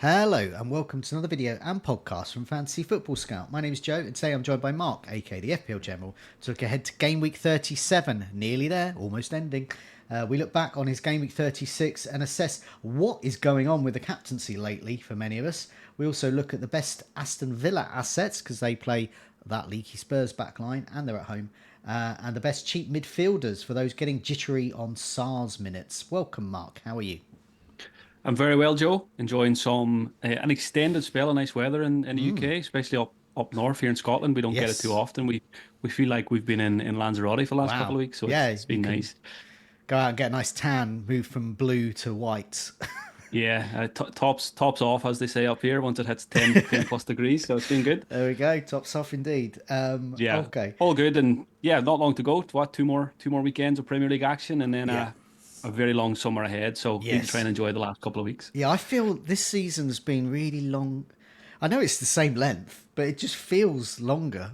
Hello and welcome to another video and podcast from Fantasy Football Scout. My name is Joe and today I'm joined by Mark, aka the FPL General, to look ahead to Game Week 37. Nearly there, almost ending. We look back on his Game Week 36 and assess what is going on with the captaincy lately for many of us. We also look at the best Aston Villa assets because they play that leaky Spurs backline and they're at home. And the best cheap midfielders for those getting jittery on SARS minutes. Welcome, Mark. How are you? I'm very well, Joe. Enjoying some an extended spell of nice weather in the UK, especially up north here in Scotland. We don't get it too Yes. often. We feel like we've been in Lanzarote for the last couple Wow. of weeks, so Yeah, it's you been can nice. go out and get a nice tan, move from blue to white. Yeah, tops off as they say up here once it hits 10 plus degrees. So it's been good. There we go. Tops off indeed. Yeah, Okay. all good, and yeah, not long to go. What two more weekends of Premier League action, and then Yeah. a very long summer ahead. So need to try Yes. and enjoy the last couple of weeks. Yeah, I feel this season's been really long. I know it's the same length, but it just feels longer.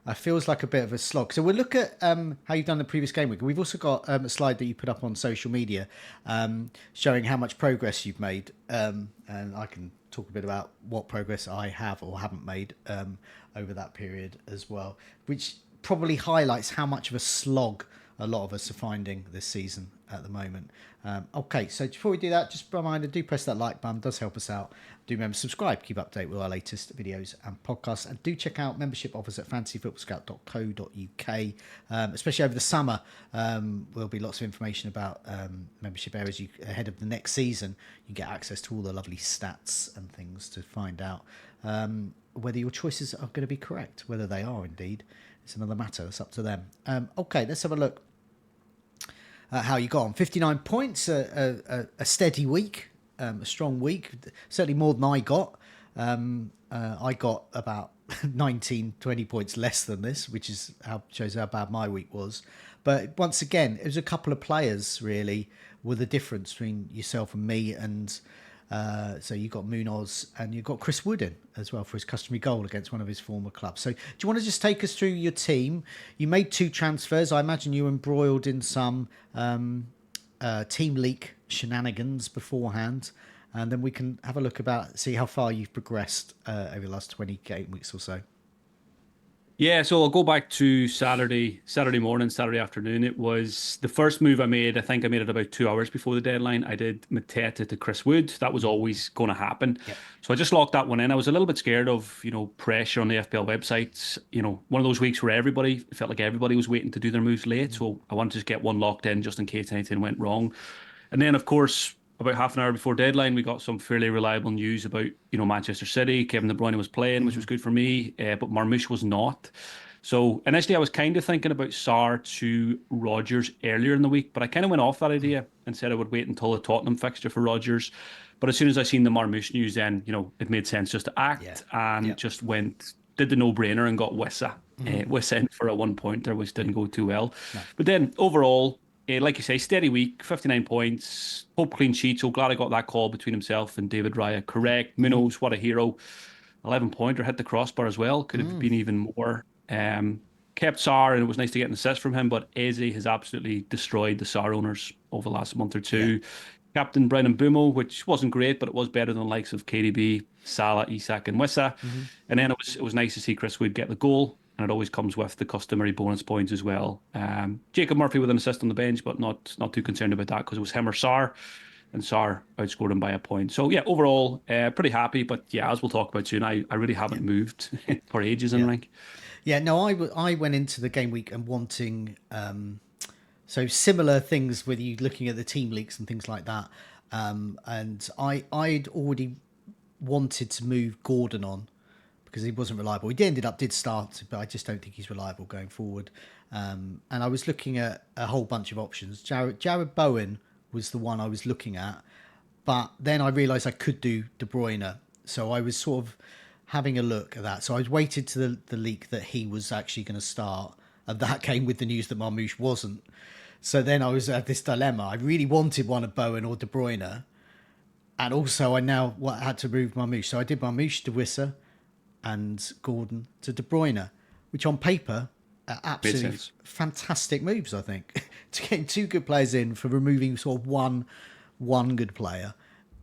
It feels like a bit of a slog. So we'll look at how you've done the previous game week. We've also got a slide that you put up on social media showing how much progress you've made. And I can talk a bit about what progress I have or haven't made over that period as well, which probably highlights how much of a slog a lot of us are finding this season at the moment. Okay, so before we do that, just a reminder, do press that like button, does help us out. Do remember subscribe, keep update with our latest videos and podcasts, and do check out membership offers at fantasyfootballscout.co.uk. Especially over the summer, there'll be lots of information about membership areas ahead of the next season. You get access to all the lovely stats and things to find out whether your choices are going to be correct, whether they are indeed. It's another matter. It's up to them. Okay, let's have a look at how you got on. 59 points, a steady week, a strong week. Certainly more than I got. I got about 19, 20 points less than this, which is shows how bad my week was. But once again, it was a couple of players really were the difference between yourself and me. And so you got Munoz and you got Chris Wood in as well for his customary goal against one of his former clubs. So do you want to just take us through your team? You made 2 transfers. I imagine you were embroiled in some team leak shenanigans beforehand. And then we can have a look see how far you've progressed over the last 20 game weeks or so. Yeah, so I'll go back to Saturday morning, Saturday afternoon. It was the first move I made. I think I made it about 2 hours before the deadline. I did Mateta to Chris Wood. That was always going to happen. Yep. So I just locked that one in. I was a little bit scared of, pressure on the FPL websites. One of those weeks where it felt like everybody was waiting to do their moves late. So I wanted to just get one locked in just in case anything went wrong. And then, of course, about half an hour before deadline, we got some fairly reliable news about, Manchester City. Kevin De Bruyne was playing, which was good for me, but Marmoush was not. So initially, I was kind of thinking about Sarr to Rogers earlier in the week, but I kind of went off that idea and said I would wait until the Tottenham fixture for Rogers. But as soon as I seen the Marmoush news, then it made sense just to Yeah. act and Yep. just did the no-brainer and got Wissa. Wissa in for a 1-pointer, which didn't go too well. No. But then overall, like you say, steady week, 59 points, hope clean sheet. So glad I got that call between himself and David Raya correct. Minos, what a hero. 11-pointer, hit the crossbar as well. Could have been even more. Kept Sarr, and it was nice to get an assist from him, but Eze has absolutely destroyed the Sarr owners over the last month or two. Yeah. Captain Brennan Bumo, which wasn't great, but it was better than the likes of KDB, Salah, Isak, and Wissa. And then it was nice to see Chris Wood get the goal, and it always comes with the customary bonus points as well. Jacob Murphy with an assist on the bench, but not too concerned about that because it was him or Sarr, and Sarr outscored him by a point. So yeah, overall, pretty happy. But yeah, as we'll talk about soon, I really haven't moved for ages in Yeah. rank. Yeah, no, I went into the game week and wanting so similar things with you looking at the team leaks and things like that. And I'd already wanted to move Gordon on because he wasn't reliable. He did start, but I just don't think he's reliable going forward. And I was looking at a whole bunch of options. Jared Bowen was the one I was looking at, but then I realised I could do De Bruyne. So I was sort of having a look at that. So I waited to the leak that he was actually going to start, and that came with the news that Marmoush wasn't. So then I was at this dilemma. I really wanted one of Bowen or De Bruyne, and also I now had to move Marmoush. So I did Marmoush to Wissa and Gordon to De Bruyne, which on paper are absolutely sense. fantastic moves, I think. To getting 2 good players in for removing sort of one good player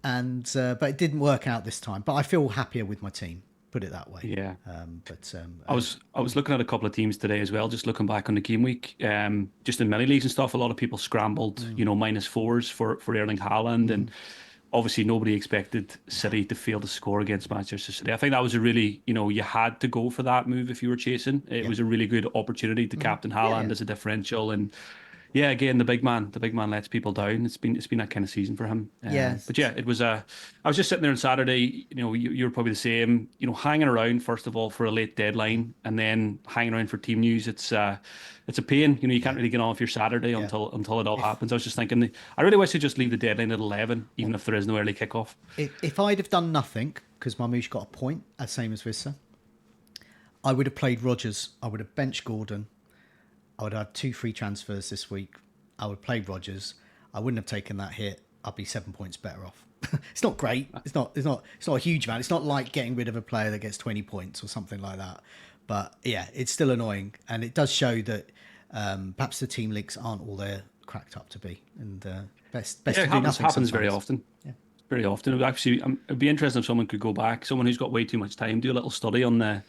and but it didn't work out this time. But I feel happier with my team. Put it that way. Yeah. But I was looking at a couple of teams today as well, just looking back on the game week. Just in mini leagues and stuff, a lot of people scrambled, minus fours for Erling Haaland, and obviously nobody expected City to fail to score against Manchester City. I think that was a really, you had to go for that move if you were chasing. It was a really good opportunity to captain Haaland as a differential, and yeah, again, the big man lets people down. It's been that kind of season for him. yes, But yeah, it was a. I was just sitting there on Saturday. You were probably the same. Hanging around first of all for a late deadline, and then hanging around for team news. It's a pain. You can't really get off your Saturday yeah. until it all happens. I was just thinking, I really wish to just leave the deadline at 11, even if there is no early kickoff. If I'd have done nothing because Marmoush got a point, same as Vissa, I would have played Rogers. I would have benched Gordon. I would have had 2 free transfers this week. I would play Rogers. I wouldn't have taken that hit. I'd be 7 points better off. It's not great. It's not a huge amount. It's not like getting rid of a player that gets 20 points or something like that. But yeah, it's still annoying, and it does show that perhaps the team leaks aren't all they're cracked up to be. And best Yeah, to it do happens, nothing happens very sometimes. often. Yeah. Very often. It would actually, it'd be interesting if someone could go back, someone who's got way too much time, do a little study on the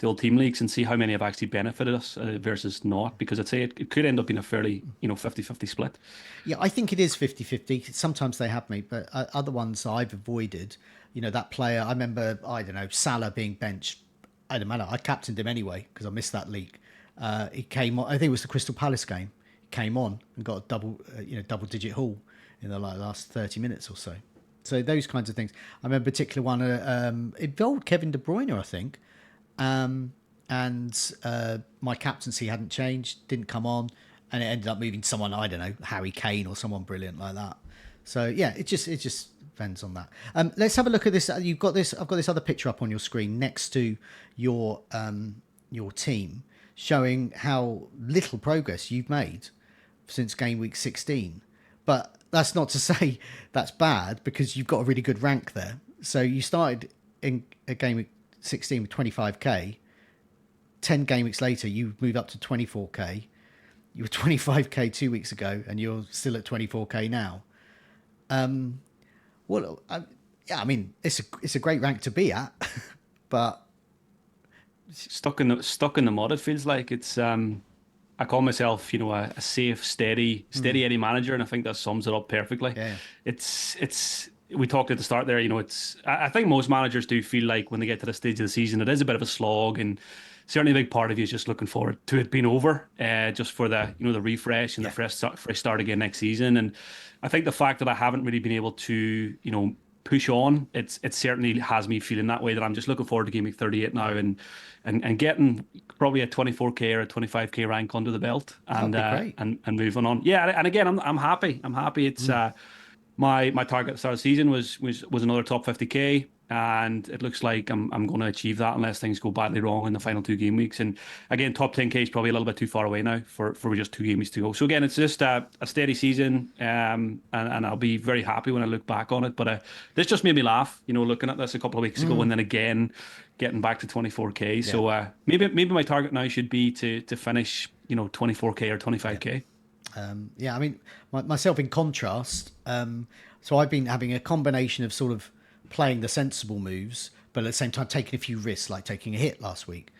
old team leagues and see how many have actually benefited us versus not, because I'd say it could end up being a fairly 50-50 split. Yeah, I think it is 50-50. Sometimes they have me, but other ones I've avoided. That player, I remember, I don't know, Salah being benched. I don't matter. I captained him anyway because I missed that league. He came on, I think it was the Crystal Palace game. He came on and got a double-digit haul in the last 30 minutes or so. So those kinds of things. I remember a particular one, involved Kevin De Bruyne, I think. And my captaincy hadn't changed, didn't come on, and it ended up moving to someone, I don't know, Harry Kane or someone brilliant like that. So yeah, it just depends on that. Let's have a look at this. I've got this other picture up on your screen next to your team, showing how little progress you've made since game week 16. But that's not to say that's bad, because you've got a really good rank there. So you started in a game week 16 with 25k. 10 game weeks later, you move up to 24k. You were 25k 2 weeks ago, and you're still at 24k now. Yeah, I mean, it's a great rank to be at, but Stuck in the mud, it feels like. It's I call myself, a safe, steady Eddie manager, and I think that sums it up perfectly. yeah, It's we talked at the start there, I think most managers do feel like when they get to this stage of the season, it is a bit of a slog, and certainly a big part of you is just looking forward to it being over, just for the refresh and the fresh start again next season. And I think the fact that I haven't really been able to, push on, it certainly has me feeling that way, that I'm just looking forward to game week 38 now, and getting probably a 24k or a 25k rank under the belt, and that'd be great. and moving on. Yeah, and again, I'm happy. I'm happy. It's my target at the start of the season was another top 50k, and it looks like I'm going to achieve that unless things go badly wrong in the final 2 game weeks. And again, top 10k is probably a little bit too far away now for just 2 game weeks to go. So again, it's just a steady season, and I'll be very happy when I look back on it. But this just made me laugh, looking at this a couple of weeks ago, and then again getting back to 24k. So maybe my target now should be to finish 24k or 25k. Yeah, I mean, myself in contrast, so I've been having a combination of sort of playing the sensible moves, but at the same time taking a few risks, like taking a hit last week.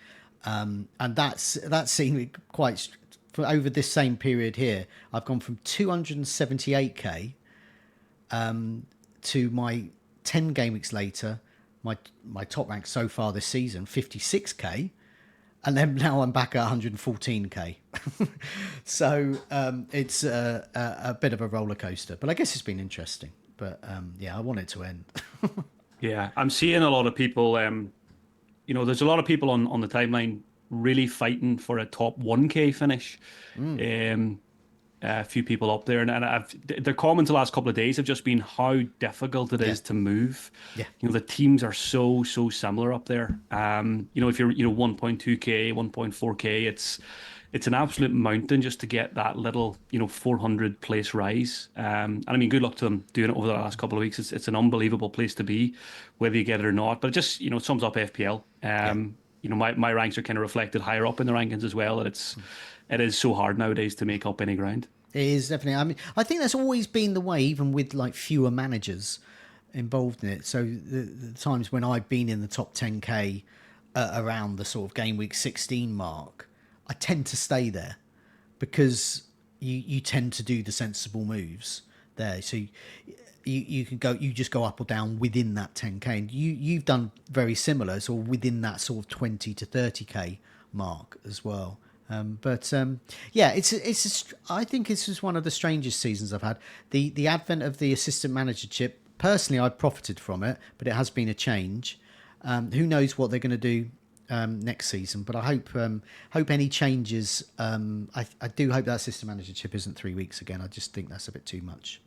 And that's seen me quite, for over this same period here, I've gone from 278k to my 10 game weeks later, my top rank so far this season, 56k. And then now I'm back at 114k. So it's a bit of a roller coaster, but I guess it's been interesting. But yeah, I want it to end. Yeah, I'm seeing a lot of people. There's a lot of people on the timeline really fighting for a top 1k finish. A few people up there, and their comments the last couple of days have just been how difficult it is to move. Yeah. The teams are so similar up there. If you're 1.2k, 1.4k, it's an absolute mountain just to get that little 400 place rise. And I mean, good luck to them doing it over the last couple of weeks. It's an unbelievable place to be, whether you get it or not. But it just it sums up FPL. My ranks are kind of reflected higher up in the rankings as well. And it is so hard nowadays to make up any ground. It is definitely. I mean, I think that's always been the way, even with like fewer managers. involved in it. So the times when I've been in the top 10k around the sort of game week 16 mark, I tend to stay there because you tend to do the sensible moves there. So you can go, you just go up or down within that 10k, and you've done very similar, so within that sort of 20 to 30k mark as well. Yeah, I think it's just one of the strangest seasons I've had. The advent of the assistant managership. Personally, I've profited from it, but it has been a change. Who knows what they're going to do next season? But I hope any changes. I do hope that assistant managership isn't 3 weeks again. I just think that's a bit too much.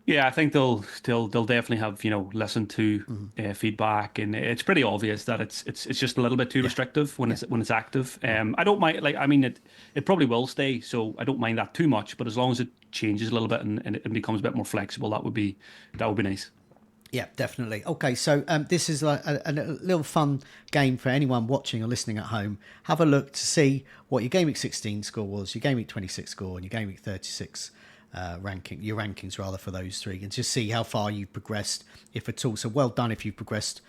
Yeah, I think they'll definitely have, listen to feedback, and it's pretty obvious that it's just a little bit too Yeah, restrictive when yeah, it's active. I don't mind, like, I mean, it probably will stay, so I don't mind that too much. But as long as it changes a little bit and it becomes a bit more flexible, that would be nice. yeah, definitely. Okay, so this is like a little fun game for anyone watching or listening at home. Have a look to see what your Game Week 16 score was, your Game Week 26 score, and your Game Week 36 your rankings rather, for those three, and just see how far you've progressed, if at all. So well done if you've progressed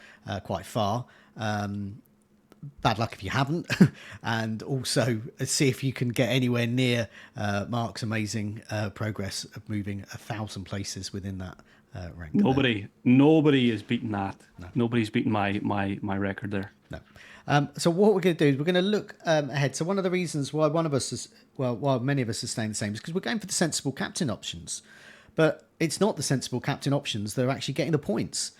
quite far. Bad luck if you haven't. And also see if you can get anywhere near Mark's amazing progress of moving 1,000 places within that rank there. Nobody is beating that. No. Nobody's beating my record there. No. So what we're going to do is we're going to look ahead. So one of the reasons why one of us is, well, why many of us are staying the same, is because we're going for the sensible captain options. But it's not the sensible captain options that are actually getting the points.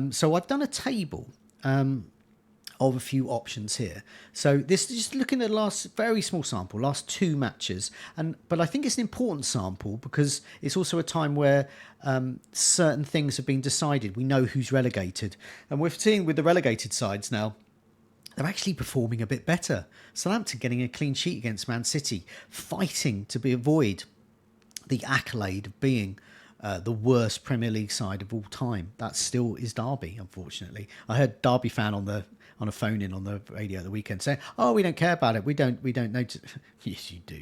So I've done a table of a few options here. So this is just looking at the last very small sample, last 2 matches, but I think it's an important sample because it's also a time where certain things have been decided. We know who's relegated, and we're seeing with the relegated sides now, they're actually performing a bit better. Southampton getting a clean sheet against Man City, fighting to avoid the accolade of being the worst Premier League side of all time. That still is Derby, unfortunately. I heard Derby fan on a phone in on the radio at the weekend saying, "Oh, we don't care about it. We don't notice." Yes, you do.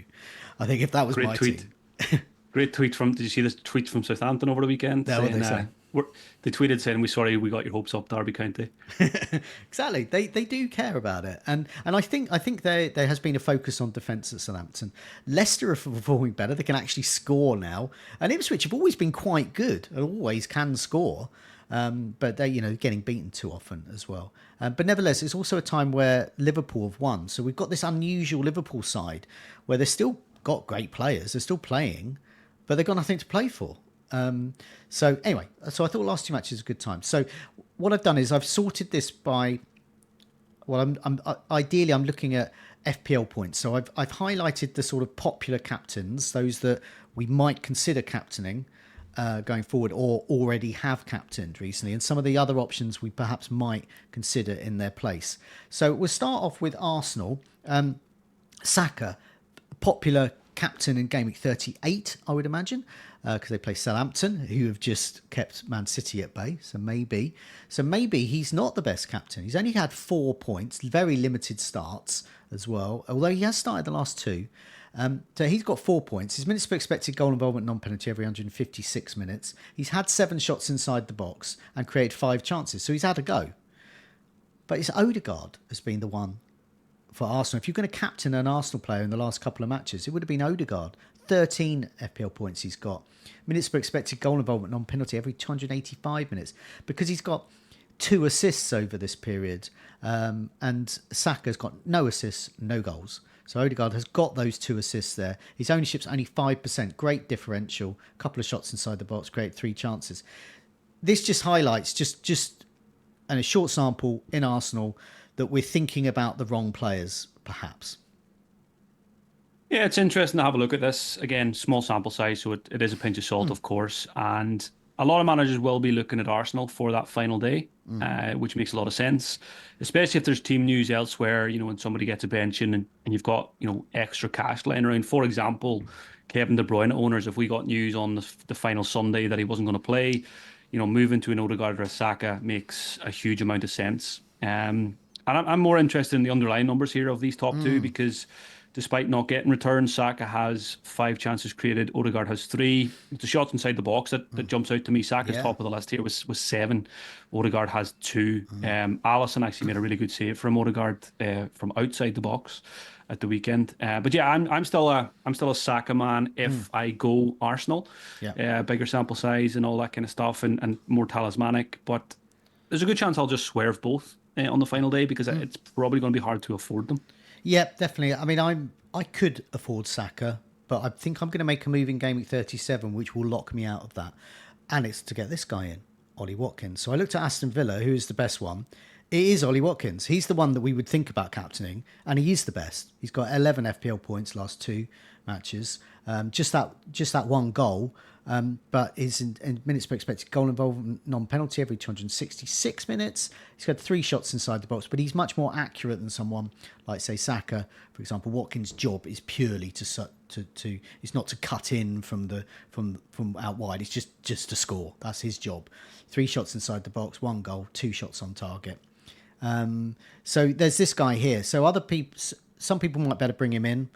I think if that was Great my tweet. team. Great tweet from. Did you see this tweet from Southampton over the weekend? No, what they say? They tweeted saying, "We're sorry we got your hopes up, Derby County." Exactly. They do care about it, and I think there has been a focus on defence at Southampton. Leicester are performing better. They can actually score now, and Ipswich have always been quite good and always can score. But they're getting beaten too often as well. But nevertheless, it's also a time where Liverpool have won. So we've got this unusual Liverpool side where they've still got great players. They're still playing, but they've got nothing to play for. So anyway, so I thought last 2 matches was a good time. So what I've done is I've sorted this by, well, ideally I'm looking at FPL points. So I've highlighted the sort of popular captains, those that we might consider captaining going forward or already have captained recently, and some of the other options we perhaps might consider in their place. So we'll start off with Arsenal. Saka, popular captain in Game Week 38, I would imagine, because they play Southampton, who have just kept Man City at bay. So maybe he's not the best captain. He's only had 4 points, very limited starts as well, although he has started the last 2. So he's got 4 points. His minutes per expected goal involvement non-penalty every 156 minutes. He's had 7 shots inside the box and created 5 chances. So he's had a go. But it's Odegaard has been the one for Arsenal. If you're going to captain an Arsenal player in the last couple of matches, it would have been Odegaard. 13 FPL points he's got. Minutes per expected goal involvement non-penalty every 285 minutes. Because he's got 2 assists over this period. And Saka's got no assists, no goals. So Odegaard has got those 2 assists there. His ownership's only 5%. Great differential. A couple of shots inside the box. Great 3 chances. This just highlights, just and a short sample in Arsenal, that we're thinking about the wrong players, perhaps. Yeah, it's interesting to have a look at this. Again, small sample size, so it is a pinch of salt, of course. And a lot of managers will be looking at Arsenal for that final day, which makes a lot of sense, especially if there's team news elsewhere, when somebody gets a benching and you've got, extra cash lying around. For example, Kevin De Bruyne owners, if we got news on the final Sunday that he wasn't going to play, moving to an Odegaard or a Saka makes a huge amount of sense. And I'm more interested in the underlying numbers here of these top 2 because despite not getting returns. Saka has 5 chances created. Odegaard has 3. It's the shots inside the box that jumps out to me. Saka's Yeah. top of the list here was 7. Odegaard has 2. Alisson actually made a really good save from Odegaard from outside the box at the weekend. But yeah, I'm still a Saka man if I go Arsenal. Yeah. Bigger sample size and all that kind of stuff, and more talismanic. But there's a good chance I'll just swerve both on the final day because it's probably going to be hard to afford them. Yeah, definitely. I mean, I could afford Saka, but I think I'm going to make a move in Game Week 37, which will lock me out of that. And it's to get this guy in, Ollie Watkins. So I looked at Aston Villa, who is the best one. It is Ollie Watkins. He's the one that we would think about captaining, and he is the best. He's got 11 FPL points last 2 matches. Just that one goal, but is in minutes per expected goal involvement, non-penalty every 266 minutes. He's got 3 shots inside the box, but he's much more accurate than someone like, say, Saka, for example. Watkins' job is purely to it's not to cut in from out wide. It's just to score. That's his job. 3 shots inside the box, 1 goal, 2 shots on target. So there's this guy here. So some people might better bring him in.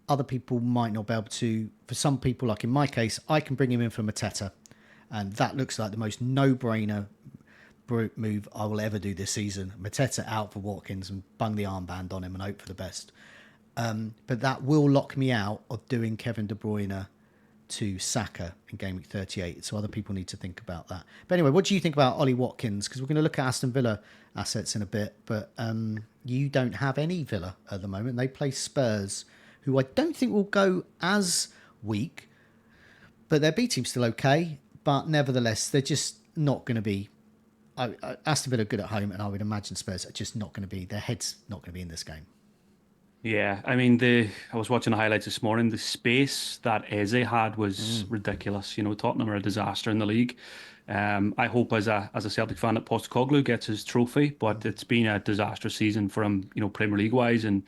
Other people might not be able to. For some people, like in my case, I can bring him in for Mateta, and that looks like the most no-brainer move I will ever do this season. Mateta out for Watkins and bung the armband on him and hope for the best. But that will lock me out of doing Kevin De Bruyne to Saka in Game Week 38. So other people need to think about that. But anyway, what do you think about Ollie Watkins? Because we're going to look at Aston Villa assets in a bit, but you don't have any Villa at the moment. They play Spurs, who I don't think will go as weak, but their B team's still okay. But nevertheless, they're just not going to be. Aston Villa are good at home, and I would imagine Spurs are just not going to be. Their head's not going to be in this game. Yeah, I mean, I was watching the highlights this morning. The space that Eze had was ridiculous. Tottenham are a disaster in the league. I hope as a Celtic fan that Postecoglou gets his trophy, but it's been a disastrous season for him, Premier League wise, and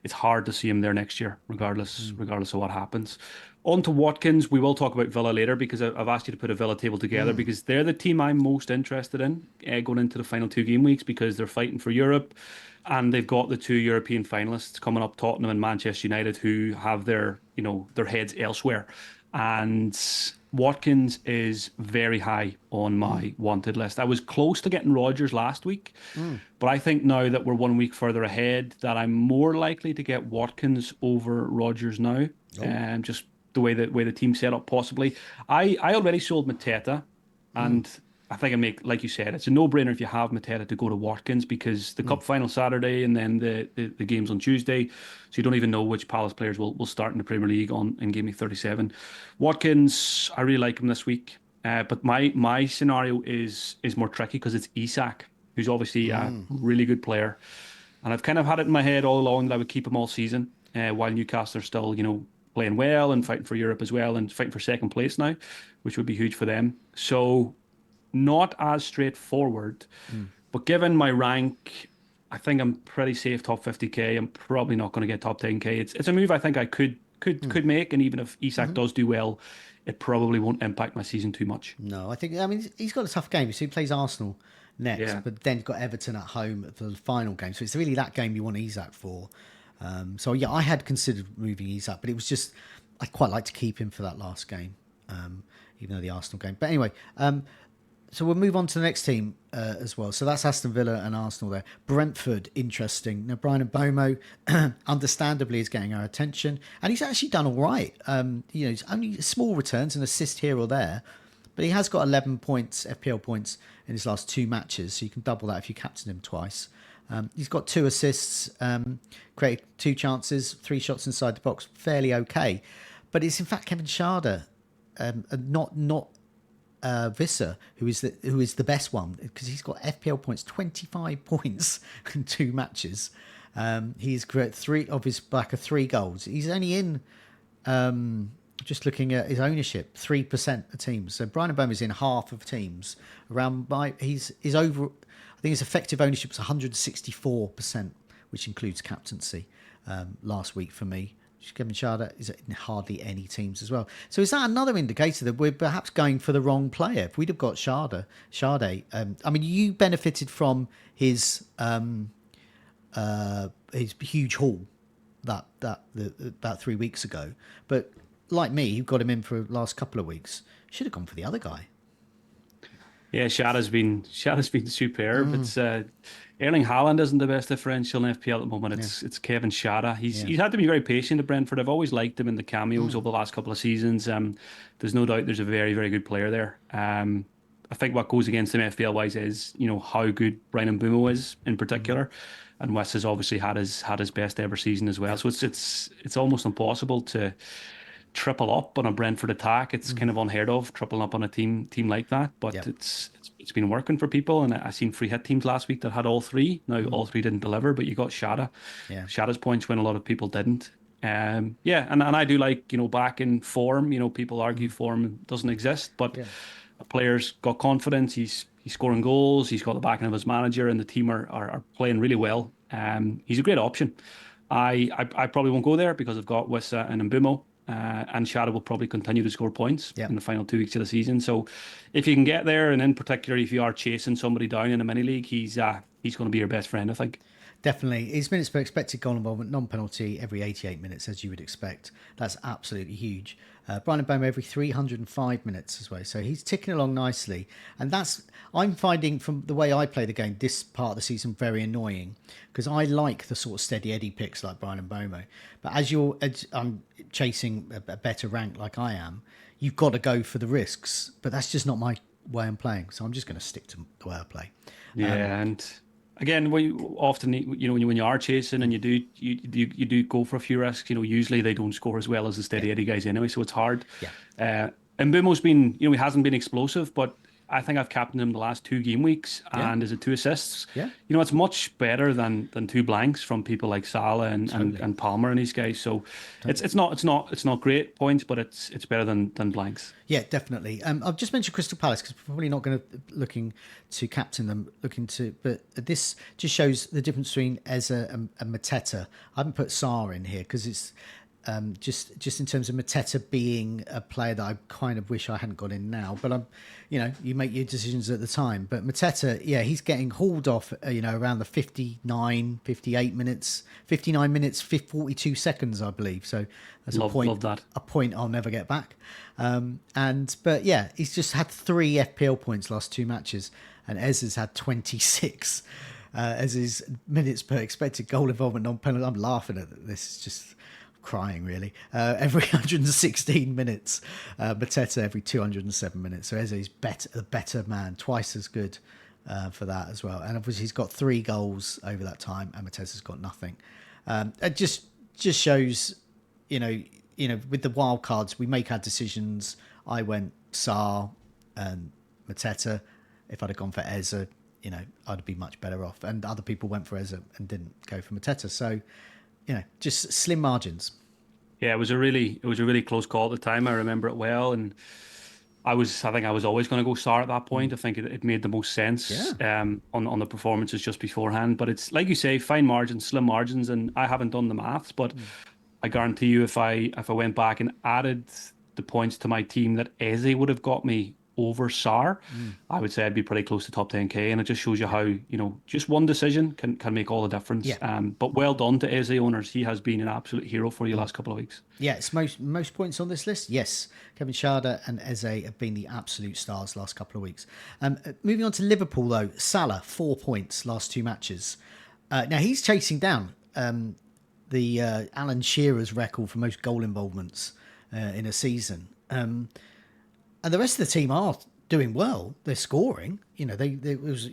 it's hard to see him there next year, regardless of what happens. On to Watkins, we will talk about Villa later because I've asked you to put a Villa table together because they're the team I'm most interested in going into the final 2 game weeks because they're fighting for Europe. And they've got the 2 European finalists coming up, Tottenham and Manchester United, who have their heads elsewhere. And Watkins is very high on my wanted list. I was close to getting Rogers last week, but I think now that we're 1 week further ahead, that I'm more likely to get Watkins over Rogers now. And just the way the team's set up, possibly. I already sold Mateta, and I think like you said, it's a no-brainer if you have Mateta to go to Watkins because the cup final Saturday and then the games on Tuesday, so you don't even know which Palace players will start in the Premier League in Game Week 37. Watkins, I really like him this week, but my scenario is more tricky because it's Isak, who's obviously a really good player, and I've kind of had it in my head all along that I would keep him all season while Newcastle are still playing well and fighting for Europe as well and fighting for second place now, which would be huge for them. So not as straightforward, but given my rank, I think I'm pretty safe top 50k. I'm probably not going to get top 10k. It's a move I think I could make, and even if Isak does do well, it probably won't impact my season too much. No, I mean, he's got a tough game. So he plays Arsenal next, but then you've got Everton at home for the final game. So it's really that game you want Isak for. So yeah, I had considered moving Isak, but it was just I'd quite like to keep him for that last game, even though the Arsenal game. But anyway, so we'll move on to the next team as well. So that's Aston Villa and Arsenal there. Brentford, interesting. Now, Brian Mbomo, understandably, is getting our attention. And he's actually done all right. He's only small returns, an assist here or there. But he has got 11 points, FPL points, in his last 2 matches. So you can double that if you captain him twice. He's got 2 assists, created 2 chances, 3 shots inside the box. Fairly okay. But it's in fact Kevin Schade, not Visser, who is the best one because he's got FPL points, 25 points in 2 matches. He's created 3 of his back of 3 goals. He's only in, just looking at his ownership, 3% of teams. So Brian Mbomo is in half of teams. His over, I think his effective ownership was 164%, which includes captaincy last week for me. Kevin Schade is in hardly any teams as well. So is that another indicator that we're perhaps going for the wrong player? If we'd have got Schade, I mean, you benefited from his huge haul about 3 weeks ago. But like me, you got him in for the last couple of weeks. Should have gone for the other guy. Yeah, Shada's been superb. It's Erling Haaland isn't the best differential in FPL at the moment. Yeah, It's Kevin Shada. yeah, He's had to be very patient at Brentford. I've always liked him in the cameos over the last couple of seasons. There's no doubt there's a very, very good player there. I think what goes against him FPL wise is, how good Brian Mbeumo is in particular. And West has obviously had his best ever season as well. So it's almost impossible to triple up on a Brentford attack. It's kind of unheard of, tripling up on a team like that. But yeah, it's been working for people, and I seen free hit teams last week that had all three. Now all three didn't deliver, but you got Shada. yeah. Shada's points when a lot of people didn't. Yeah, and I do like, back in form. People argue form doesn't exist, but Yeah. a player's got confidence. He's scoring goals. He's got the backing of his manager, and the team are playing really well. He's a great option. I probably won't go there because I've got Wissa and Mbeumo. And Shadow will probably continue to score points Yeah. in the final 2 weeks of the season. So if you can get there, and in particular if you are chasing somebody down in a mini league, he's going to be your best friend, I think. Definitely. His minutes per expected goal involvement, non-penalty, every 88 minutes, as you would expect. That's absolutely huge. Brian Mbeumo every 305 minutes as well. So he's ticking along nicely. And I'm finding from the way I play the game, this part of the season very annoying because I like the sort of steady Eddie picks like Brian Mbeumo. But as I'm chasing a better rank like I am, you've got to go for the risks. But that's just not my way I'm playing. So I'm just going to stick to the way I play. Yeah, and again, we often, when you are chasing and you do go for a few risks, usually they don't score as well as the steady Eddie guys anyway, so it's hard. Yeah. And Bumo's been, he hasn't been explosive, but I think I've captained him the last 2 game weeks, Yeah. and is it 2 assists? Yeah. It's much better than two blanks from people like Salah and, Totally. and Palmer and these guys. So it's not great points, but it's better than blanks. Yeah, definitely. I've just mentioned Crystal Palace because we're probably not going to looking to captain them. But this just shows the difference between Eze and Mateta. I haven't put Sarr in here because it's just in terms of Mateta being a player that I kind of wish I hadn't got in now. But you make your decisions at the time. But Mateta, yeah, he's getting hauled off, around the 58 minutes, 59 minutes, 42 seconds, I believe. So that's Love that. a point I'll never get back. But yeah, he's just had 3 FPL points last 2 matches, and Eze's had 26 as his minutes per expected goal involvement non-penalty. I'm laughing at this. It's just crying really. Every 116 minutes, Mateta every 207 minutes. So Eze's a better man, twice as good for that as well. And obviously he's got 3 goals over that time, and Mateta's got nothing. It just shows, with the wild cards, we make our decisions. I went Sarr and Mateta. If I'd have gone for Eze, I'd be much better off. And other people went for Eze and didn't go for Mateta. So, just slim margins. Yeah, it was a really close call at the time. I remember it well, and I think I was always going to go Sarr at that point. I think it made the most sense on the performances just beforehand. But it's like you say, fine margins, slim margins, and I haven't done the maths, but I guarantee you, if I went back and added the points to my team that Eze would have got me over Sarr, I would say I'd be pretty close to top 10k. And it just shows you how, just one decision can make all the difference. Yeah. But well done to Eze owners. He has been an absolute hero for you last couple of weeks. Yeah, it's most points on this list. Yes, Kevin Schade and Eze have been the absolute stars last couple of weeks. Moving on to Liverpool, though, Salah, 4 points last 2 matches. Now he's chasing down the Alan Shearer's record for most goal involvements in a season. And the rest of the team are doing well. They're scoring. It was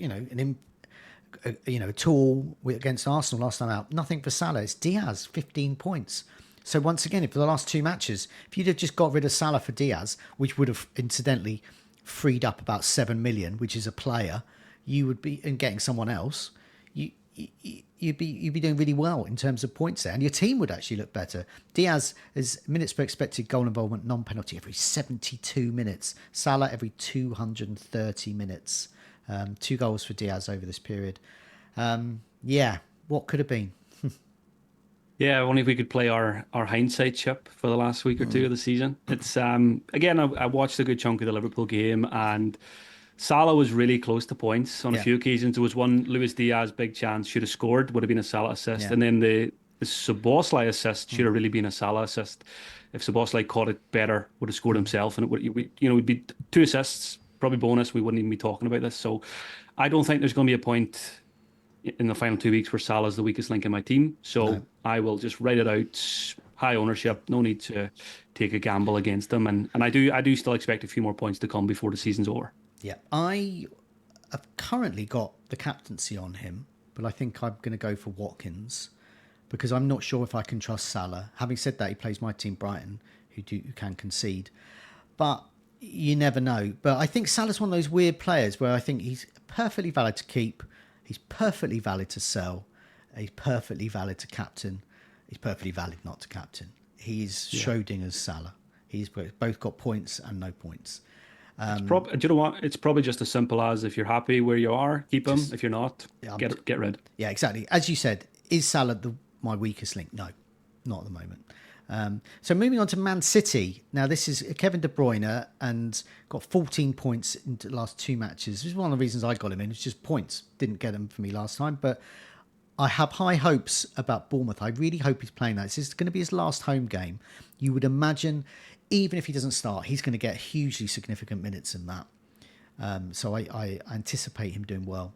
a tool against Arsenal last time out. Nothing for Salah. It's Diaz, 15 points. So once again, for the last 2 matches, if you'd have just got rid of Salah for Diaz, which would have incidentally freed up about 7 million, which is a player, you would be, and getting someone else, you'd be doing really well in terms of points there, and your team would actually look better. Diaz is minutes per expected goal involvement non-penalty every 72 minutes. Salah every 230 minutes. 2 goals for Diaz over this period. What could have been? Yeah, only if we could play our hindsight chip for the last week or 2 of the season. It's again, I watched a good chunk of the Liverpool game, and Salah was really close to points on a few occasions. There was one Luis Diaz big chance, should have scored, would have been a Salah assist, and then the the Szoboszlai assist should have really been a Salah assist. If Szoboszlai caught it better, would have scored himself, and it would, it'd be 2 assists, probably bonus. We wouldn't even be talking about this. So I don't think there's going to be a point in the final 2 weeks where Salah's the weakest link in my team. So No. I will just write it out. High ownership, no need to take a gamble against them, and I do still expect a few more points to come before the season's over. Yeah, I have currently got the captaincy on him, but I think I'm going to go for Watkins because I'm not sure if I can trust Salah. Having said that, he plays my team Brighton, who can concede, but you never know. But I think Salah's one of those weird players where I think he's perfectly valid to keep, he's perfectly valid to sell, he's perfectly valid to captain, he's perfectly valid not to captain. He's Schrodinger's Salah. He's both got points and no points. Do you know what? It's probably just as simple as if you're happy where you are, keep him. If you're not, get rid. Yeah, exactly. As you said, is Salah my weakest link? No, not at the moment. So moving on to Man City. Now, this is Kevin De Bruyne and got 14 points in the last 2 matches. This is one of the reasons I got him in. It's just points. Didn't get them for me last time, but I have high hopes about Bournemouth. I really hope he's playing that. This is going to be his last home game. You would imagine, even if he doesn't start, he's going to get hugely significant minutes in that. So I anticipate him doing well.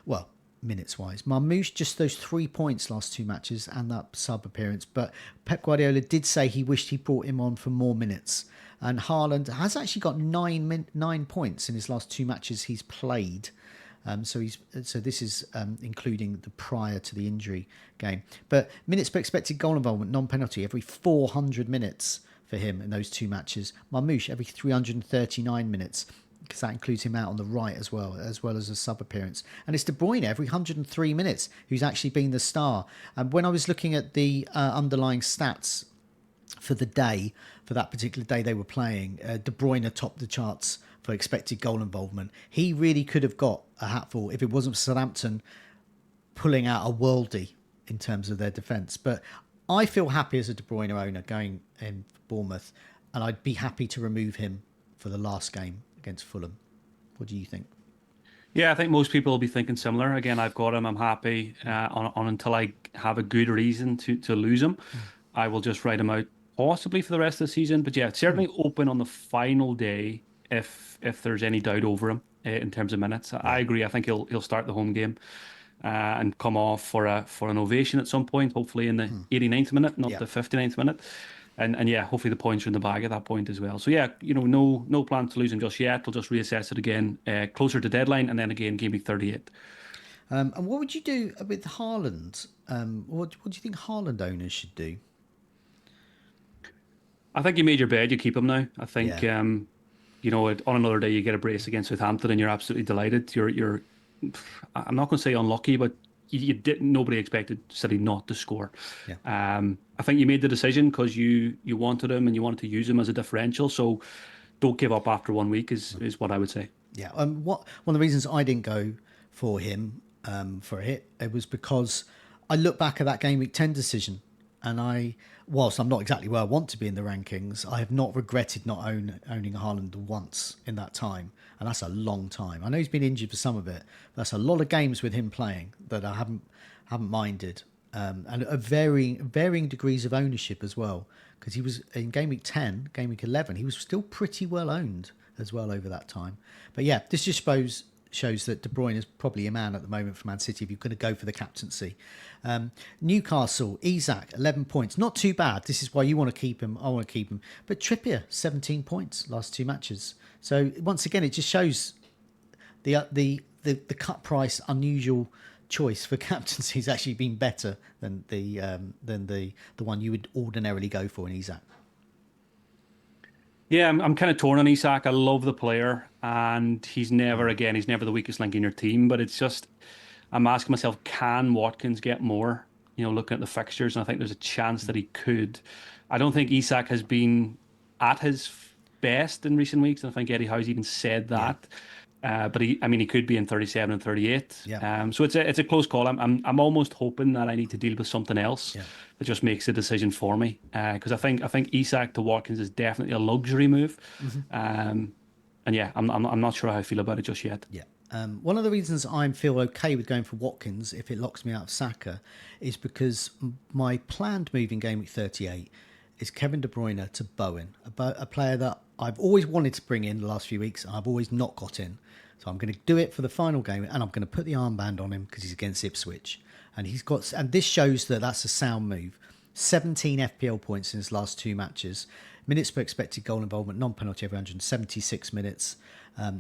Well, minutes-wise. Marmoush, just those 3 points last 2 matches and that sub-appearance. But Pep Guardiola did say he wished he brought him on for more minutes. And Haaland has actually got 9 points in his last 2 matches he's played. So this is including the prior to the injury game. But minutes per expected goal involvement, non-penalty, every 400 minutes for him in those 2 matches. Marmoush, every 339 minutes, because that includes him out on the right as well as a sub-appearance. And it's De Bruyne, every 103 minutes, who's actually been the star. And when I was looking at the underlying stats for the day, for that particular day they were playing, De Bruyne topped the charts for expected goal involvement. He really could have got a hatful if it wasn't for Southampton pulling out a worldie in terms of their defence. But I feel happy as a De Bruyne owner going in for Bournemouth, and I'd be happy to remove him for the last game against Fulham. What do you think? Yeah, I think most people will be thinking similar. Again, I've got him. I'm happy on until I have a good reason to lose him. I will just write him out possibly for the rest of the season. But yeah, it's certainly open on the final day if there's any doubt over him in terms of minutes. I agree. I think he'll start the home game and come off for an ovation at some point, hopefully in the 89th minute, not the 59th minute. And yeah, hopefully the points are in the bag at that point as well. So yeah, no plan to lose him just yet. We'll just reassess it again closer to deadline, and then again game week 38. And what would you do with Haaland? What do you think Haaland owners should do? I think you made your bed. You keep him now. I think on another day you get a brace against Southampton, and you're absolutely delighted. You're I'm not going to say unlucky, but you didn't. Nobody expected City not to score. Yeah. I think you made the decision because you wanted him and you wanted to use him as a differential. So don't give up after 1 week is what I would say. Yeah. One of the reasons I didn't go for him for it was because I look back at that game week 10 decision, and whilst I'm not exactly where I want to be in the rankings, I have not regretted not owning Haaland once in that time. And that's a long time. I know he's been injured for some of it, but that's a lot of games with him playing that I haven't minded. And a varying degrees of ownership as well, because he was in game week 10, game week 11, he was still pretty well owned as well over that time. But yeah, this just shows that De Bruyne is probably a man at the moment for Man City if you're going to go for the captaincy. Newcastle, Isak, 11 points. Not too bad. This is why you want to keep him. I want to keep him. But Trippier, 17 points last 2 matches. So once again, it just shows the cut price unusual choice for captaincy has actually been better than the one you would ordinarily go for in Isak. Yeah, I'm kind of torn on Isak. I love the player, and he's never the weakest link in your team. But it's just, I'm asking myself, can Watkins get more? Looking at the fixtures, and I think there's a chance that he could. I don't think Isak has been at his best in recent weeks, and I think Eddie Howe's even said that. But he could be in 37 and 38. Yeah. So it's a close call. I'm almost hoping that I need to deal with something else that just makes the decision for me. Because I think Isak to Watkins is definitely a luxury move. And yeah, I'm not sure how I feel about it just yet. Yeah. One of the reasons I feel okay with going for Watkins if it locks me out of Saka is because my planned move in Game Week 38 is Kevin De Bruyne to Bowen, a player that I've always wanted to bring in the last few weeks and I've always not got in. So I'm going to do it for the final game and I'm going to put the armband on him because he's against Ipswich. And this shows that that's a sound move. 17 FPL points in his last 2 matches. Minutes per expected goal involvement, non-penalty every 176 minutes.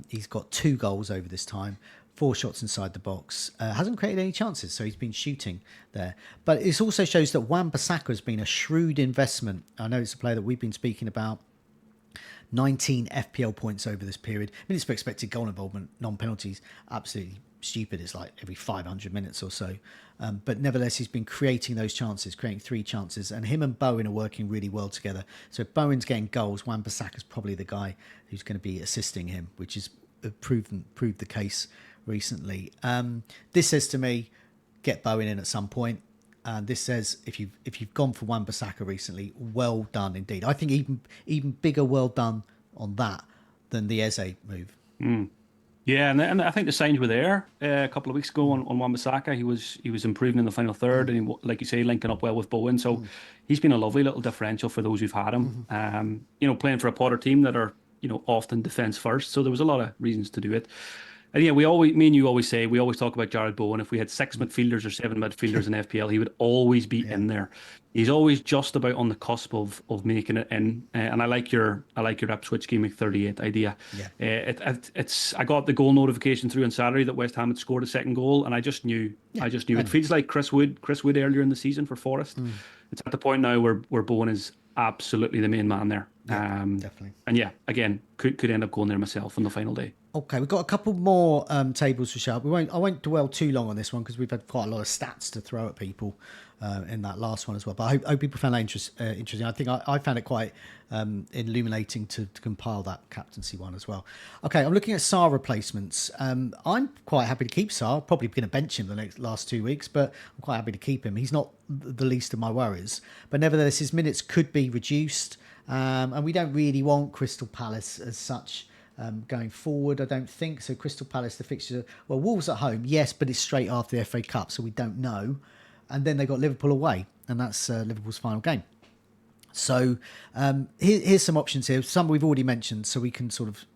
He's got 2 goals over this time, 4 shots inside the box. Hasn't created any chances, so he's been shooting there. But it also shows that Wan-Bissaka has been a shrewd investment. I know it's a player that we've been speaking about. 19 FPL points over this period. Minutes per expected goal involvement, non-penalties, absolutely stupid. It's like every 500 minutes or so. But nevertheless, he's been creating those chances, creating 3 chances. And him and Bowen are working really well together. So if Bowen's getting goals, Wan-Bissaka's probably the guy who's going to be assisting him, which is proved the case recently. This says to me, get Bowen in at some point. And this says if you've gone for Wan-Bissaka recently, well done indeed. I think even bigger well done on that than the Eze move. Yeah, and I think the signs were there a couple of weeks ago on Wan-Bissaka. He was improving in the final third, and like you say, linking up well with Bowen. So he's been a lovely little differential for those who've had him. Playing for a Potter team that are often defence first. So there was a lot of reasons to do it. And yeah, me and you always talk about Jared Bowen. If we had 6 midfielders or 7 midfielders in FPL, he would always be in there. He's always just about on the cusp of making it in. And I like your Ipswich Game Week 38 idea. Yeah. I got the goal notification through on Saturday that West Ham had scored a second goal, and I just knew. It feels like Chris Wood earlier in the season for Forest. It's at the point now where Bowen is absolutely the main man there. Yeah, definitely. And yeah, again, could end up going there myself on the final day. Okay, we've got a couple more tables to show. I won't dwell too long on this one because we've had quite a lot of stats to throw at people in that last one as well. But I hope people found that interesting. I think I found it quite illuminating to compile that captaincy one as well. Okay, I'm looking at Sarr replacements. I'm quite happy to keep Sarr. Probably going to bench him the last 2 weeks, but I'm quite happy to keep him. He's not the least of my worries. But nevertheless, his minutes could be reduced. And we don't really want Crystal Palace as such. Going forward, I don't think so. Crystal Palace, the fixture, well, Wolves at home, yes, but it's straight after the FA Cup, so we don't know. And then they got Liverpool away, and that's Liverpool's final game. So here's some options here. Some we've already mentioned, so we can sort of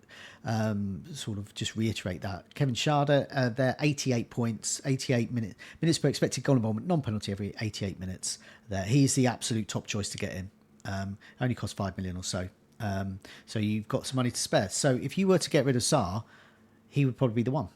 just reiterate that. Kevin Schade, they're 88 points, 88 minutes per expected goal involvement, non-penalty every 88 minutes. There, he's the absolute top choice to get in. Only costs 5 million or so. So you've got some money to spare. So if you were to get rid of Sarr, he would probably be the one,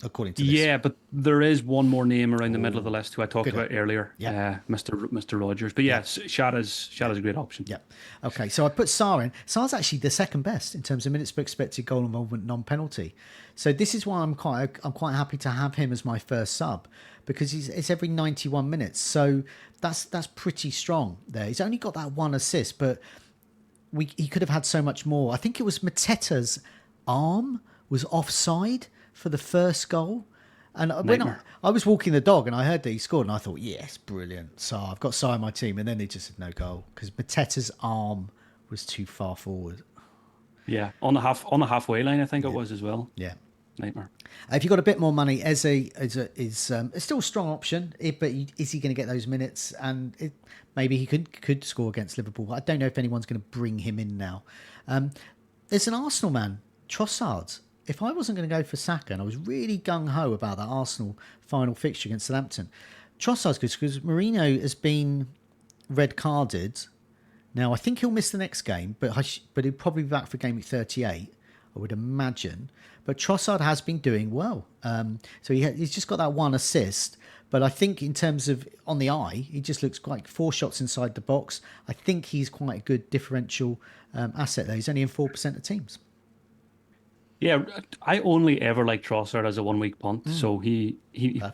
according to this. Yeah, but there is one more name around the middle of the list who I talked about earlier, Mr. Rogers. But yeah, Shada's a great option. Yeah. Okay, so I put Sarr in. Sarr's actually the second best in terms of minutes per expected goal involvement, non-penalty. So this is why I'm quite happy to have him as my first sub, because it's every 91 minutes. So that's pretty strong there. He's only got that 1 assist, but he could have had so much more. I think it was Mateta's arm was offside for the first goal. And when I was walking the dog and I heard that he scored, and I thought, yes, brilliant. So I've got Sarr in my team. And then they just said no goal because Mateta's arm was too far forward. Yeah, on the halfway line, I think it was as well. Yeah. Nightmare. If you've got a bit more money, Eze is still a strong option, but is he going to get those minutes? And maybe he could score against Liverpool. I don't know if anyone's going to bring him in now. There's an Arsenal man, Trossard. If I wasn't going to go for Saka, and I was really gung-ho about that Arsenal final fixture against Southampton, Trossard's good because Mourinho has been red-carded. Now, I think he'll miss the next game, but he'll probably be back for Game Week 38, I would imagine. But Trossard has been doing well. So he's just got that 1 assist. But I think in terms of on the eye, he just looks quite 4 shots inside the box. I think he's quite a good differential asset there. He's only in 4% of teams. Yeah, I only ever like Trossard as a 1 week punt. So he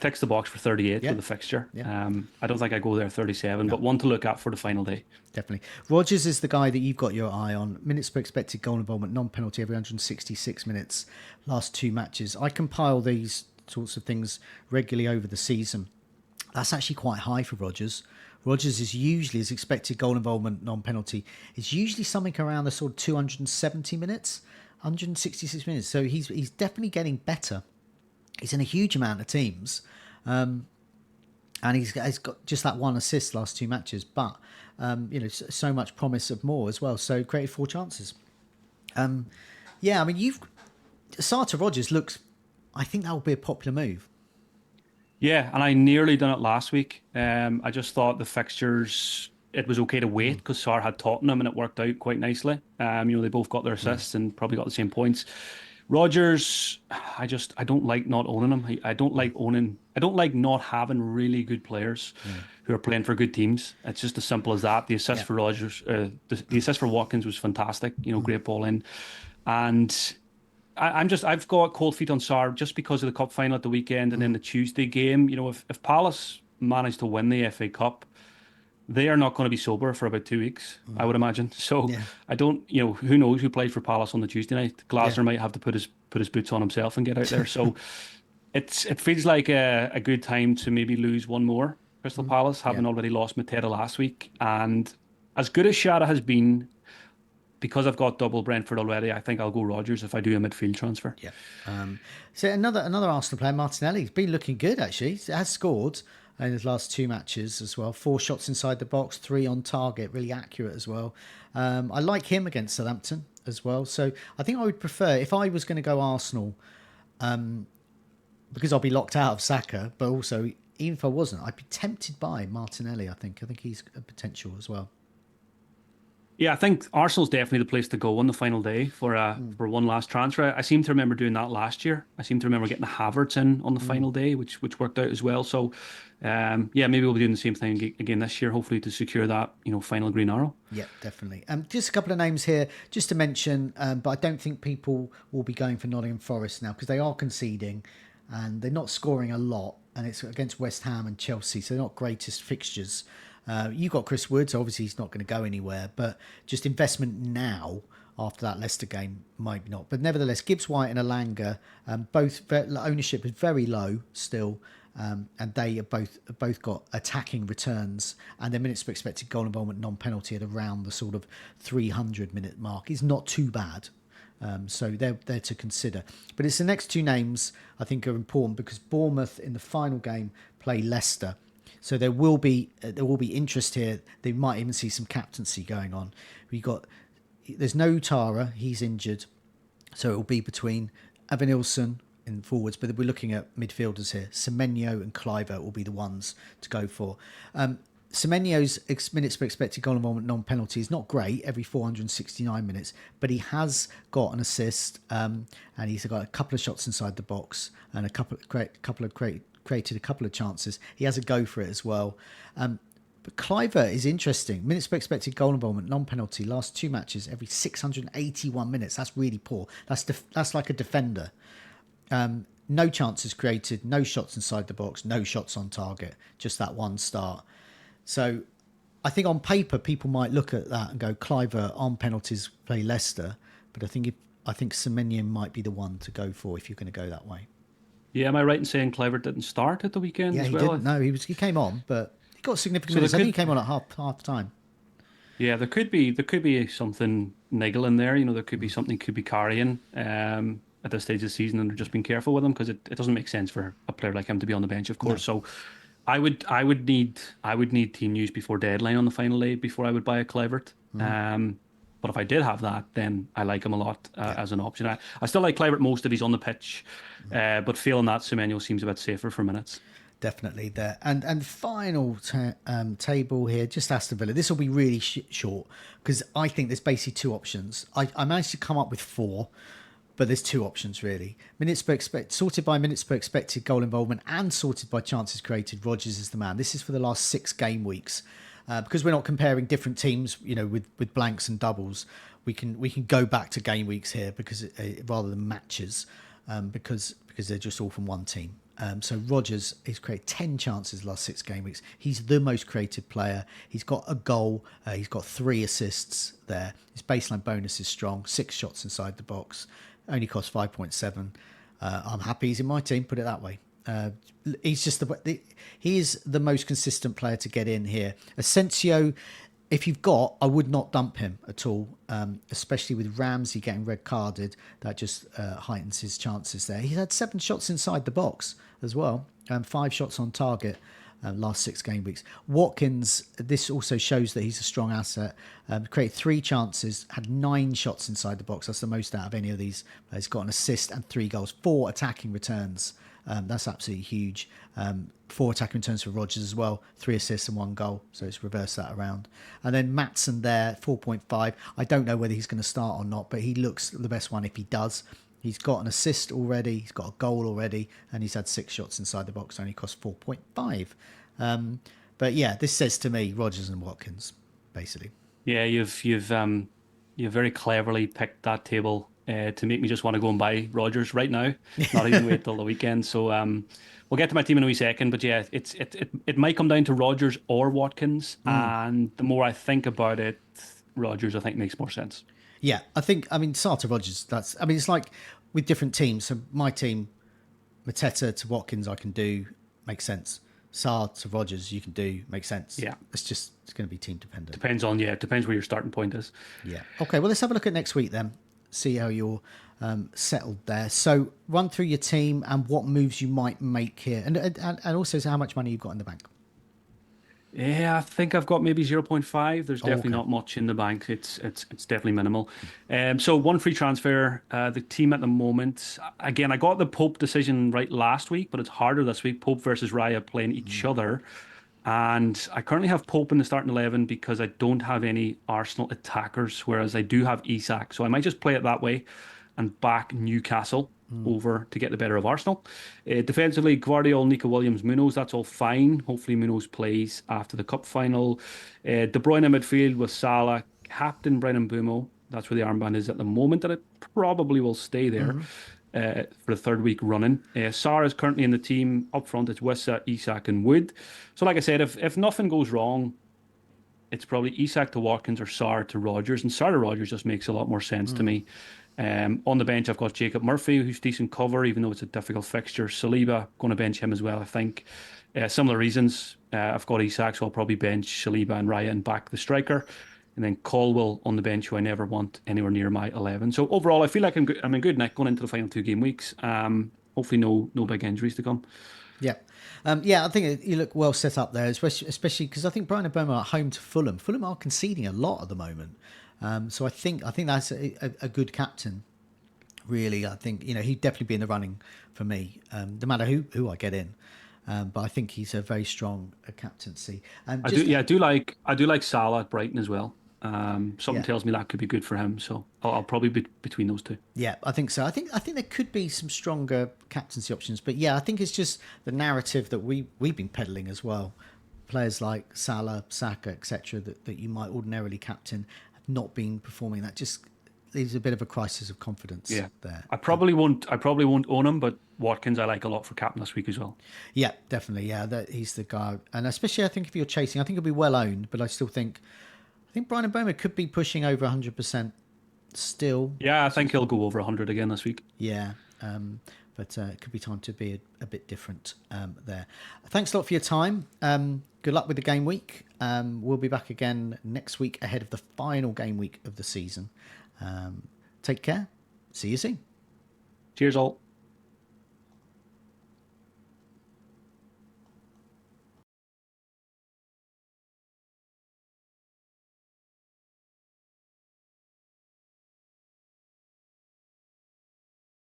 ticks the box for 38 with the fixture. Yeah. I don't think I go there 37, but one to look at for the final day. Definitely. Rogers is the guy that you've got your eye on. Minutes per expected goal involvement, non-penalty every 166 minutes, last 2 matches. I compile these sorts of things regularly over the season. That's actually quite high for Rogers. Rogers is usually, his expected goal involvement, non-penalty, is usually something around the sort of 270 minutes. 166 minutes. So he's definitely getting better. He's in a huge amount of teams. And he's got just that one assist last 2 matches, but so much promise of more as well. So created 4 chances. Yeah, I mean, Sartor Rogers looks. I think that will be a popular move. Yeah, and I nearly done it last week. I just thought the fixtures, it was okay to wait because Sar had Tottenham and it worked out quite nicely. They both got their assists and probably got the same points. Rogers, I don't like not owning him. I don't like not having really good players who are playing for good teams. It's just as simple as that. The assist Yeah. for Rogers, the assist for Watkins was fantastic. Great ball in, and I've got cold feet on Sar just because of the cup final at the weekend and then the Tuesday game. If Palace manage to win the FA Cup, they are not going to be sober for about 2 weeks, I would imagine. So Yeah. I don't, who knows who played for Palace on the Tuesday night? Glasner Yeah. might have to put his boots on himself and get out there. So it feels like a good time to maybe lose one more. Crystal Palace, Yeah. having already lost Mateta last week, and as good as Shada has been, because I've got double Brentford already, I think I'll go Rogers if I do a midfield transfer. Yeah. So another Arsenal player, Martinelli, he's been looking good actually. He has scored in his last 2 matches as well. 4 shots inside the box, 3 on target, really accurate as well. I like him against Southampton as well. So I think I would prefer, if I was going to go Arsenal, because I'll be locked out of Saka, but also even if I wasn't, I'd be tempted by Martinelli. I think he's a potential as well. Yeah, I think Arsenal's definitely the place to go on the final day for one last transfer. I seem to remember doing that last year. I seem to remember getting the Havertz in on the final day, which worked out as well. So, maybe we'll be doing the same thing again this year, hopefully to secure that final green arrow. Yeah, definitely. Just a couple of names here, just to mention, but I don't think people will be going for Nottingham Forest now because they are conceding and they're not scoring a lot, and it's against West Ham and Chelsea, so they're not greatest fixtures. You've got Chris Woods, obviously he's not going to go anywhere, but just investment now after that Leicester game, might not. But nevertheless, Gibbs White and Alanga, both ownership is very low still, and they have both got attacking returns, and their minutes per expected goal involvement non-penalty at around the sort of 300-minute mark is not too bad. So they're to consider. But it's the next 2 names I think are important because Bournemouth in the final game play Leicester. So there will be interest here. They might even see some captaincy going on. There's no Tara, he's injured, so it will be between Evanilson in forwards. But we're looking at midfielders here. Semenyo and Cliver will be the ones to go for. Semenyo's minutes per expected goal involvement non-penalty is not great every 469 minutes, but he has got an assist and he's got a couple of shots inside the box and created a couple of chances. He has a go for it as well. But Cliver is interesting. Minutes per expected goal involvement, non-penalty, last 2 matches, every 681 minutes. That's really poor. That's like a defender. No chances created, no shots inside the box, no shots on target, just that one start. So I think on paper, people might look at that and go, Cliver on penalties play Leicester. But I think Semenyo might be the one to go for if you're going to go that way. Yeah, am I right in saying Cliver didn't start at the weekend as well? Yeah, he didn't. No, he came on, but he got significant minutes. I think he came on at half time. Yeah, there could be something niggling there. There could be something could be carrying at this stage of the season, and they're just being careful with him because it doesn't make sense for a player like him to be on the bench, of course. No. So I would need team news before deadline on the final day before I would buy a Clivert. But if I did have that, then I like him a lot as an option. I still like Clivert most if he's on the pitch, but feeling that Semenyo seems a bit safer for minutes. Definitely there. And final table here, just Aston Villa. This will be really short because I think there's basically 2 options. I managed to come up with 4, but there's 2 options really. Sorted by minutes per expected goal involvement and sorted by chances created. Rogers is the man. This is for the last 6 game weeks. Because we're not comparing different teams, with blanks and doubles, we can go back to game weeks here because rather than matches, because they're just all from one team. So Rogers has created 10 chances the last 6 game weeks. He's the most creative player. He's got a goal. He's got 3 assists there. His baseline bonus is strong. 6 shots inside the box. Only cost 5.7. I'm happy he's in my team. Put it that way. He's just he is the most consistent player to get in here. Asensio, if you've got, I would not dump him at all, especially with Ramsey getting red carded. That just heightens his chances there. He's had 7 shots inside the box as well, 5 shots on target last 6 game weeks. Watkins, this also shows that he's a strong asset. Created 3 chances, had 9 shots inside the box. That's the most out of any of these. He's got an assist and 3 goals, 4 attacking returns. That's absolutely huge. 4 attacking returns for Rogers as well, 3 assists and 1 goal. So it's reversed that around. And then Maatsen there, 4.5. I don't know whether he's going to start or not, but he looks the best one if he does. He's got an assist already, he's got a goal already, and he's had 6 shots inside the box, only cost 4.5. But yeah, this says to me Rogers and Watkins, basically. Yeah, you've very cleverly picked that table to make me just want to go and buy Rogers right now, not even wait till the weekend. So we'll get to my team in a wee second, but yeah, it might come down to Rogers or Watkins, and the more I think about it, Rogers I think makes more sense. Yeah, I mean, Sarr to Rogers, it's like with different teams. So my team, Mateta to Watkins, I can do, makes sense. Sarr to Rogers, you can do, makes sense. Yeah. It's going to be team dependent. Depends where your starting point is. Yeah. Okay, well, let's have a look at next week then. See how you're settled there. So run through your team and what moves you might make here. And also how much money you've got in the bank. Yeah, I think I've got maybe 0.5. There's definitely not much in the bank. It's definitely minimal. So one free transfer. The team at the moment, again, I got the Pope decision right last week, but it's harder this week. Pope versus Raya playing each other. And I currently have Pope in the starting 11 because I don't have any Arsenal attackers, whereas I do have Isak. So I might just play it that way and back Newcastle over to get the better of Arsenal. Defensively, Guardiola, Nico Williams, Munoz, that's all fine. Hopefully Munoz plays after the cup final. De Bruyne in midfield with Salah, captain Brennan Bumo. That's where the armband is at the moment, and it probably will stay there for the 3rd week running. Sarr is currently in the team. Up front, it's Wissa, Isak and Wood. So like I said, if nothing goes wrong, it's probably Isak to Watkins or Sarr to Rogers. And Sarr to Rogers just makes a lot more sense to me. On the bench, I've got Jacob Murphy, who's decent cover, even though it's a difficult fixture. Saliba, going to bench him as well, I think. Similar reasons. I've got Isak, so I'll probably bench Saliba and Raya and back the striker. And then Colwell on the bench, who I never want anywhere near my 11. So overall, I feel like I'm in good nick going into the final 2 game weeks. Hopefully no big injuries to come. Yeah. I think you look well set up there, especially because I think Brian and Burma are at home to Fulham. Fulham are conceding a lot at the moment. So I think that's a good captain. Really, I think he'd definitely be in the running for me, no matter who I get in. But I think he's a very strong captaincy. And I do like Salah at Brighton as well. Something tells me that could be good for him, so I'll probably be between those 2. Yeah, I think so. I think there could be some stronger captaincy options, but yeah, I think it's just the narrative that we've been peddling as well. Players like Salah, Saka, etc., that you might ordinarily captain have not been performing. That just leaves a bit of a crisis of confidence there. I probably won't own him, but Watkins I like a lot for captain this week as well. Yeah, definitely. Yeah, he's the guy, and especially I think if you're chasing, I think he'll be well owned, but I still think Brian Mboma could be pushing over 100% still. Yeah, I think he'll go over 100 again this week. Yeah, but it could be time to be a bit different there. Thanks a lot for your time. Good luck with the game week. We'll be back again next week ahead of the final game week of the season. Take care. See you soon. Cheers all.